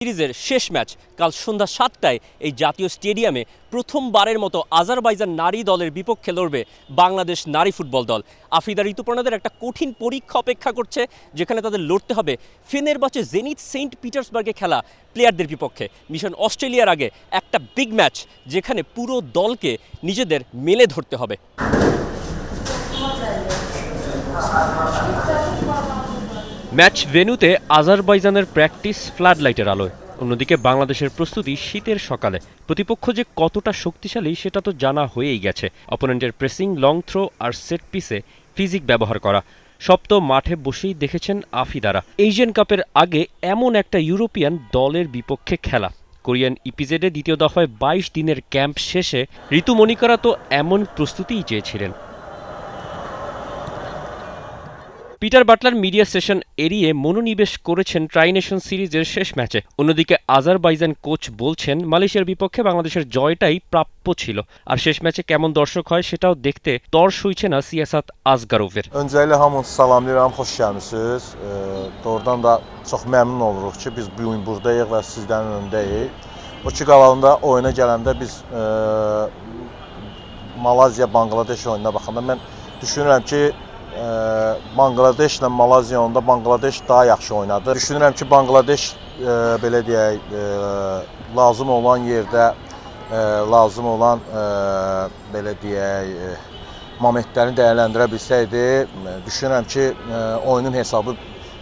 সিরিজের শেষ ম্যাচ কাল সন্ধ্যা ৭টায় এই জাতীয় স্টেডিয়ামে প্রথমবারের মতো আজারবাইজান নারী দলের বিপক্ষে লড়বে বাংলাদেশ নারী ফুটবল দল। আফ্রিদা ঋতুপর্ণাদের একটা কঠিন পরীক্ষা অপেক্ষা করছে, যেখানে তাদের লড়তে হবে ফেনেরবাচে জেনিথ সেন্ট পিটার্সবার্গে খেলা প্লেয়ারদের বিপক্ষে। মিশন অস্ট্রেলিয়ার আগে একটা বিগ ম্যাচ, যেখানে পুরো দলকে নিজেদের মেলে ধরতে হবে। ম্যাচ ভেন্যুতে আজারবাইজানের প্র্যাকটিস ফ্লাড লাইটের আলোয়, অন্যদিকে বাংলাদেশের প্রস্তুতি শীতের সকালে। প্রতিপক্ষ যে কতটা শক্তিশালী সেটা তো জানা হয়েই গেছে। অপোনেন্টের প্রেসিং, লং থ্রো আর সেট পিসে ফিজিক ব্যবহার করা সব তো মাঠে বসেই দেখেছেন আফিদারা। এশিয়ান কাপের আগে এমন একটা ইউরোপিয়ান দলের বিপক্ষে খেলা, কোরিয়ান ইপিজেডে দ্বিতীয় দফায় ২২ দিনের ক্যাম্প শেষে ঋতুমণিকারা তো এমন প্রস্তুতিই চেয়েছিলেন। পিটার বাটলার মিডিয়া সেশন এড়িয়ে মনোনিবেশ করেছেন ট্রাই নেশন সিরিজের শেষ ম্যাচে। অন্যদিকে আজারবাইজান কোচ বলছেন মালয়েশিয়ার বিপক্ষে বাংলাদেশের জয়টাই প্রাপ্য ছিল, আর শেষ ম্যাচে কেমন দর্শক হয় সেটাও দেখতে তর সইছে না সিয়াসাত Azgarover. Öncəliklə hamınızı salamlayıram, xoş gəlmisiniz. Doğrudan da çox məmnun oluruq ki, biz bu gün buradayıq və sizlərin önündəyik. O ki qavalında oyuna gələndə biz Malazya, Bangladeş oyununa baxanda mən düşünürəm ki, Bangladeşlə Malazya oyununda Bangladeş daha yaxşı oynadı. Düşünürəm ki, Bangladeş belə deyək, lazım olan yerdə, lazım olan belə deyək, momentlərini dəyərləndirə bilsəydi, düşünürəm ki, oyunun hesabı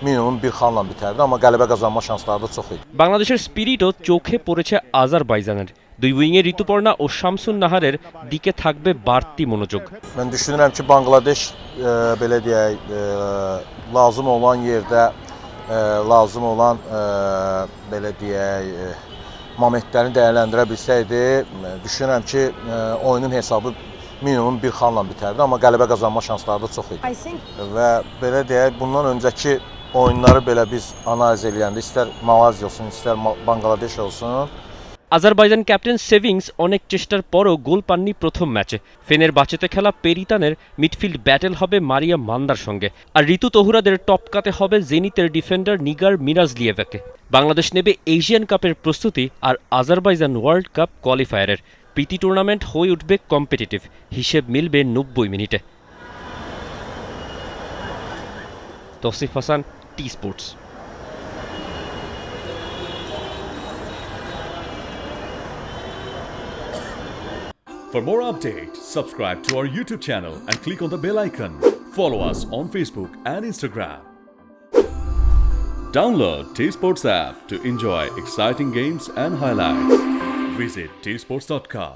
minimum bir xalla bitərdi, amma qələbə qazanma şansları da çox idi। বাংলাদেশের স্পিরিটও চোখে পড়েছে আজারবাইজানের। দুই উইংয়ে ঋতুপর্ণা ও শামসুন নাহারের দিকে থাকবে বাড়তি মনোযোগ। Mən düşünürəm ki, Bangladeş belə deyək, lazım olan yerdə, lazım olan belə deyək, momentlərini dəyərləndirə bilsəydi, düşünürəm ki, oyunun hesabı minimum bir xalla bitərdi, amma qələbə qazanma şansları da çox idi. Və belə deyək, bundan öncəki oyunları belə biz analiz eləyəndə, istər Malazya olsun, istər Bangladeş olsun, Azerbaijan captain savings অনেক চেষ্টার পরও গোল পাননি প্রথম ম্যাচে। ফেনেরবাচেতে খেলা পেরিতানের midfield battle হবে মারিয়া মান্দার সঙ্গে, আর ঋতু তহুরাদের টপকাতে হবে জেনিতের ডিফেন্ডার নিগার মিরাজলিয়েভাকে। বাংলাদেশ নেবে এশিয়ান কাপের প্রস্তুতি আর আজারবাইজান ওয়ার্ল্ড কাপ কোয়ালিফায়ারের। প্রীতি টুর্নামেন্ট হয়ে উঠবে কম্পিটিটিভ, হিসেব মিলবে ৯০ মিনিটে। Tausif Hasan, T Sports. For more updates, subscribe to our YouTube channel and click on the bell icon. Follow us on Facebook and Instagram. Download T-Sports app to enjoy exciting games and highlights. Visit tsports.com.